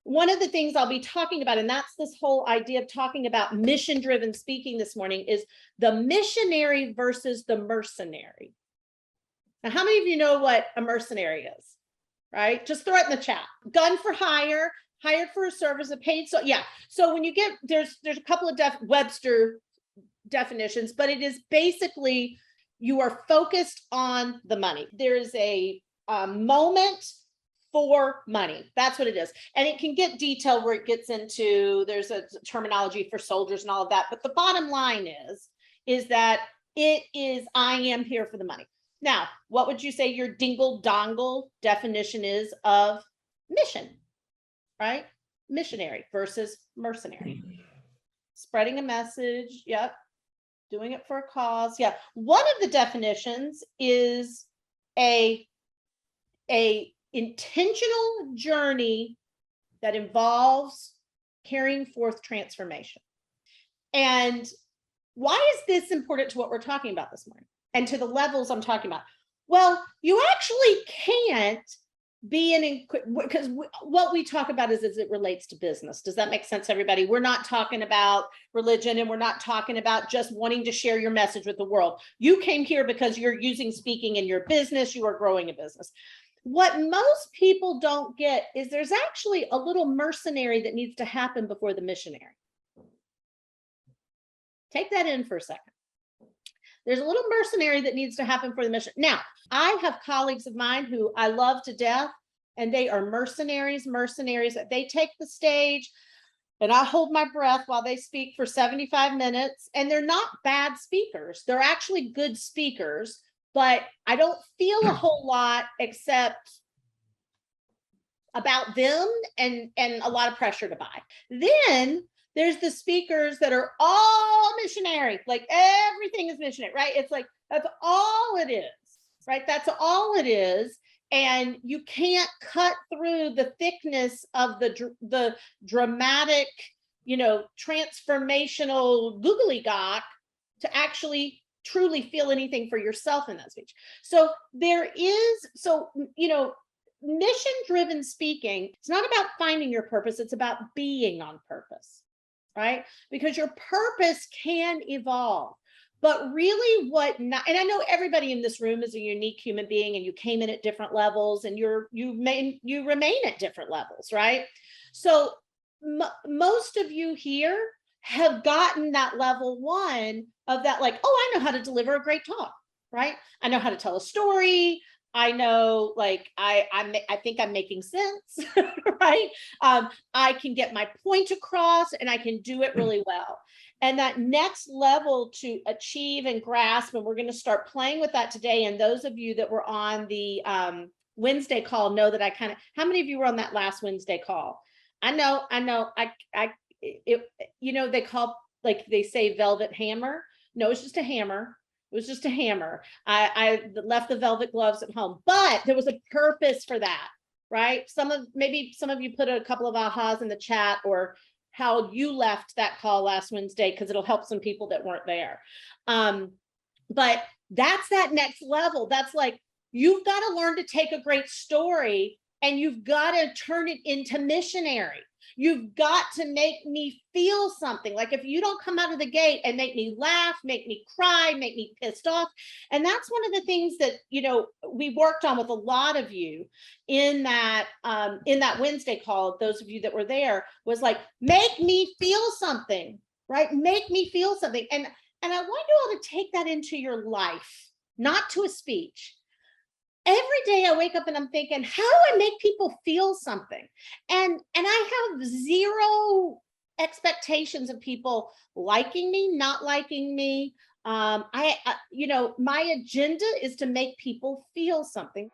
one of the things I'll be talking about, and that's this whole idea of talking about mission-driven speaking this morning, is the missionary versus the mercenary. Now, how many of you know what a mercenary is? Right? Just throw it in the chat. Gun for hire, hired for a service, a paid. So yeah. So when you get, there's a couple of Webster definitions, but it is basically you are focused on the money. There is a moment for money. That's what it is. And it can get detailed where it gets into, there's a terminology for soldiers and all of that. But the bottom line is that it is, I am here for the money. Now, what would you say your dingle dongle definition is of mission, right? Missionary versus mercenary. Spreading a message. Yep. Doing it for a cause. Yeah. One of the definitions is a intentional journey that involves carrying forth transformation. And why is this important to what we're talking about this morning and to the levels I'm talking about? Well, you actually can't be because what we talk about is as it relates to business. Does that make sense, everybody? We're not talking about religion, and we're not talking about just wanting to share your message with the world. You came here because you're using speaking in your business, you are growing a business. What most people don't get is there's actually a little mercenary that needs to happen before the missionary. Take that in for a second. There's a little mercenary that needs to happen for the mission. Now, I have colleagues of mine who I love to death, and they are mercenaries. They take the stage, and I hold my breath while they speak for 75 minutes, and they're not bad speakers. They're actually good speakers, but I don't feel a whole lot except about them and a lot of pressure to buy. Then there's the speakers that are all missionary, like everything is missionary, right? It's like, that's all it is, right? That's all it is. And you can't cut through the thickness of the dramatic, transformational googly gawk to actually truly feel anything for yourself in that speech. So mission-driven speaking, it's not about finding your purpose, it's about being on purpose, right? Because your purpose can evolve. But really and I know everybody in this room is a unique human being, and you came in at different levels, and you remain at different levels, right? So most of you here have gotten that level one of that, like, oh, I know how to deliver a great talk, right? I know how to tell a story. I know, like, I think I'm making sense, right? I can get my point across, and I can do it really well. And that next level to achieve and grasp, and we're going to start playing with that today. And those of you that were on the Wednesday call know that how many of you were on that last Wednesday call? I know, they call, like they say, velvet hammer. No, it's just a hammer. It was just a hammer. I left the velvet gloves at home, but there was a purpose for that, right? Maybe some of you put a couple of ahas in the chat, or how you left that call last Wednesday, because it'll help some people that weren't there. But that's that next level. That's like, you've got to learn to take a great story and you've got to turn it into missionary. You've got to make me feel something. Like, if you don't come out of the gate and make me laugh, make me cry, make me pissed off. And that's one of the things that, we worked on with a lot of you in that Wednesday call, those of you that were there, was like, make me feel something, right? Make me feel something. And I want you all to take that into your life, not to a speech. Every day I wake up and I'm thinking, how do I make people feel something? And I have zero expectations of people liking me, not liking me. My agenda is to make people feel something.